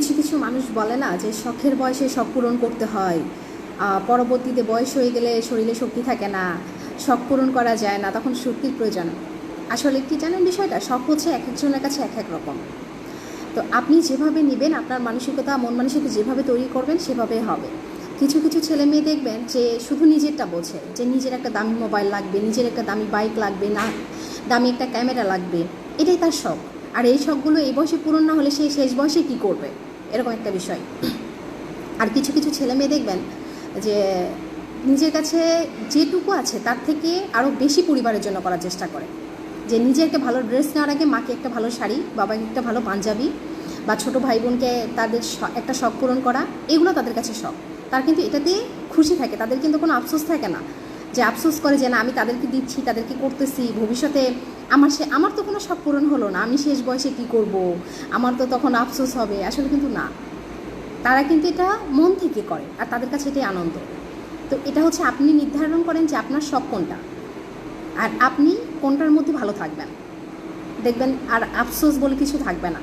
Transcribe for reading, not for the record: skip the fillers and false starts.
কিছু কিছু মানুষ বলে না যে শখের বয়সে শখ পূরণ করতে হয়, পরবর্তীতে বয়স হয়ে গেলে শরীরে শক্তি থাকে না, শখ পূরণ করা যায় না, তখন শক্তির প্রয়োজন। আসলে কি জানেন বিষয়টা, শখ হচ্ছে এক একজনের কাছে এক এক রকম। তো আপনি যেভাবে নেবেন, আপনার মানসিকতা মন মানসিকতা যেভাবে তৈরি করবেন সেভাবে হবে। কিছু কিছু ছেলে মেয়ে দেখবেন যে শুধু নিজেরটা বোঝে, যে নিজের একটা দামি মোবাইল লাগবে, নিজের একটা দামি বাইক লাগবে, না দামি একটা ক্যামেরা লাগবে, এটাই তার শখ। আর এই শখগুলো এই বয়সে পূরণ না হলে সে শেষ বয়সে কী করবে, এরকম একটা বিষয়। আর কিছু কিছু ছেলে মেয়ে দেখবেন যে নিজের কাছে যেটুকু আছে তার থেকে আরও বেশি পরিবারের জন্য করার চেষ্টা করে। যে নিজে একটা ভালো ড্রেস নেওয়ার আগে মাকে একটা ভালো শাড়ি, বাবাকে একটা ভালো পাঞ্জাবি, বা ছোটো ভাই বোনকে তাদের একটা শখ পূরণ করা, এগুলো তাদের কাছে শখ। তার কিন্তু এটাতে খুশি থাকে, তাদের কিন্তু কোনো আফসোস থাকে না, যে আফসোস করে যে না আমি তাদেরকে দিচ্ছি, তাদেরকে করতেছি, ভবিষ্যতে আমার তো কোনো শখ পূরণ হলো না, আমি শেষ বয়সে কী করব, আমার তো তখন আফসোস হবে। আসলে কিন্তু না, তারা কিন্তু এটা মন থেকে করে, আর তাদের কাছে এটাই আনন্দ। তো এটা হচ্ছে আপনি নির্ধারণ করেন যে আপনার শখ কোনটা, আর আপনি কোনটার মধ্যে ভালো থাকবেন, দেখবেন আর আফসোস বলে কিছু থাকবে না।